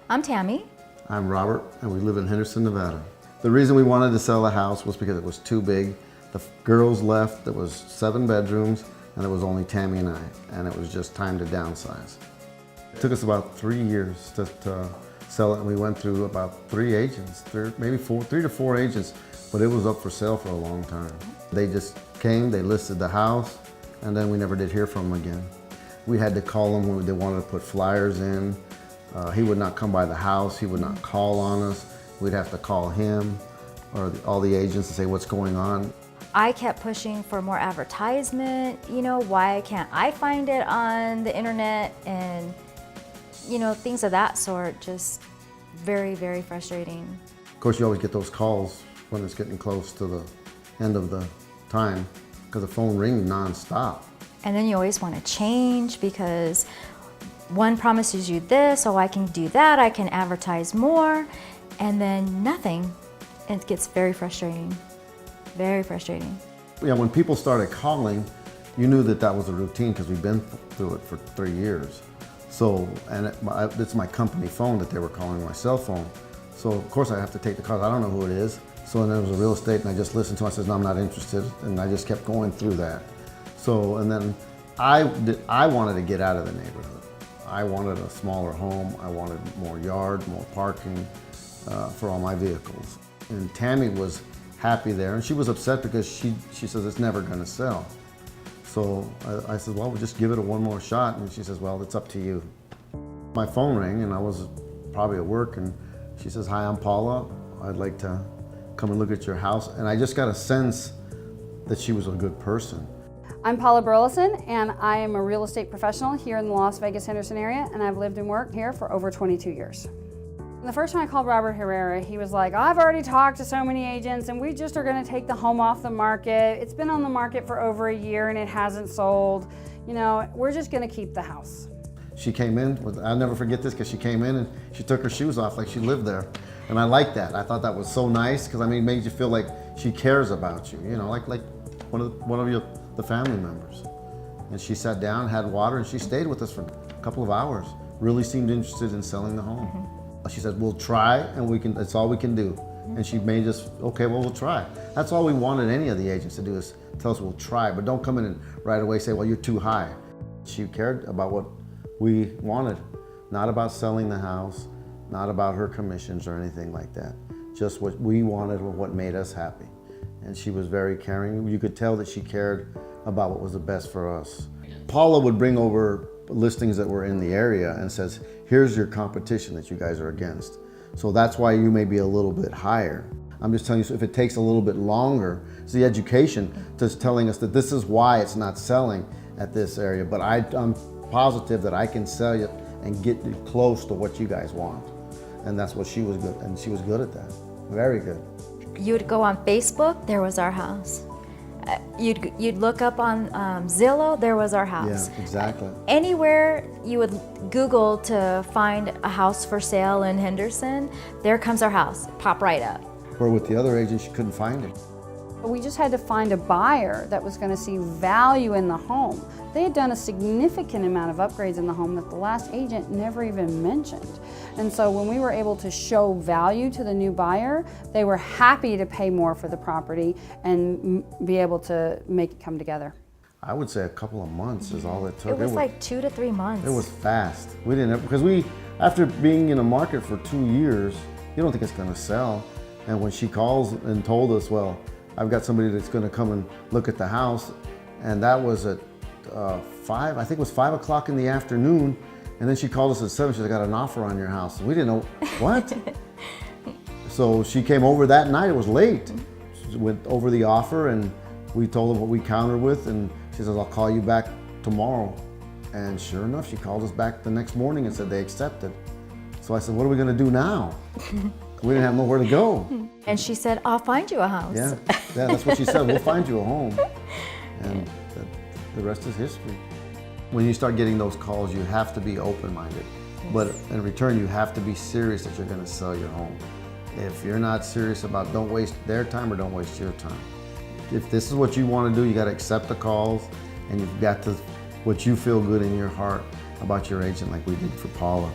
I'm Tammy. I'm Robert, and we live in Henderson, Nevada. The reason we wanted to sell the house was because it was too big. The girls left, there was 7 bedrooms, and it was only Tammy and I, and it was just time to downsize. It took us about 3 years to sell it, and we went through about 3 agents, maybe 3 to 4 agents, but it was up for sale for a long time. They just came, they listed the house, and then we never did hear from them again. We had to call them when they wanted to put flyers in. He would not come by the house, he would not call on us. We'd have to call him or all the agents to say what's going on. I kept pushing for more advertisement, why can't I find it on the internet, and things of that sort. Just very, very frustrating. Of course, you always get those calls when it's getting close to the end of the time because the phone rings nonstop. And then you always want to change because one promises you this, oh, I can do that, I can advertise more, and then nothing. It gets very frustrating, very frustrating. Yeah, when people started calling, you knew that that was a routine because we've been through it for 3 years. So, and it's my company phone that they were calling, my cell phone. So of course I have to take the call. I don't know who it is. So and there was a real estate, and I just listened to it. I said, no, I'm not interested. And I just kept going through that. So, and then I wanted to get out of the neighborhood. I wanted a smaller home. I wanted more yard, more parking for all my vehicles. And Tammy was happy there, and she was upset because she says it's never going to sell. So I said, well, we'll just give it one more shot. And she says, well, it's up to you. My phone rang, and I was probably at work, and she says, hi, I'm Paula. I'd like to come and look at your house. And I just got a sense that she was a good person. I'm Paula Burlison, and I am a real estate professional here in the Las Vegas Henderson area, and I've lived and worked here for over 22 years. The first time I called Robert Herrera, he was like, I've already talked to so many agents and we just are going to take the home off the market. It's been on the market for over a year and it hasn't sold. We're just going to keep the house. She came in, I'll never forget this because she came in and she took her shoes off like she lived there. And I liked that. I thought that was so nice because it made you feel like she cares about you, like one of the family members. And she sat down, had water, and she stayed with us for a couple of hours. Really seemed interested in selling the home. Mm-hmm. She said, we'll try, and that's all we can do. Mm-hmm. And she made us, okay, well, we'll try. That's all we wanted any of the agents to do, is tell us we'll try, but don't come in and right away say, well, you're too high. She cared about what we wanted, not about selling the house, not about her commissions or anything like that. Just what we wanted, what made us happy. And she was very caring. You could tell that she cared about what was the best for us. Paula would bring over listings that were in the area and says, here's your competition that you guys are against. So that's why you may be a little bit higher. I'm just telling you, so if it takes a little bit longer, it's the education just telling us that this is why it's not selling at this area, but I'm positive that I can sell you and get you close to what you guys want. And that's what she was good, and she was good at that, very good. You'd go on Facebook, there was our house. You'd look up on Zillow, there was our house. Yeah, exactly. Anywhere you would Google to find a house for sale in Henderson, there comes our house, pop right up. Where with the other agents, you couldn't find it. We just had to find a buyer that was going to see value in the home. They had done a significant amount of upgrades in the home that the last agent never even mentioned. And so when we were able to show value to the new buyer, they were happy to pay more for the property and be able to make it come together. I would say a couple of months is all it took. It was like 2 to 3 months. It was fast. We didn't, because after being in a market for 2 years, you don't think it's going to sell. And when she calls and told us, well, I've got somebody that's going to come and look at the house, and that was at 5, I think it was 5 o'clock in the afternoon, and then she called us at 7, she said, I got an offer on your house. We didn't know, what? So she came over that night, it was late. She went over the offer, and we told her what we countered with, and she says, I'll call you back tomorrow. And sure enough, she called us back the next morning and said they accepted. So I said, what are we going to do now? We didn't have nowhere to go. And she said, I'll find you a house. Yeah, that's what she said. We'll find you a home. And the rest is history. When you start getting those calls, you have to be open-minded. Yes. But in return, you have to be serious that you're going to sell your home. If you're not serious about, don't waste their time or don't waste your time. If this is what you want to do, you got to accept the calls, and you've got to, what you feel good in your heart about your agent, like we did for Paula.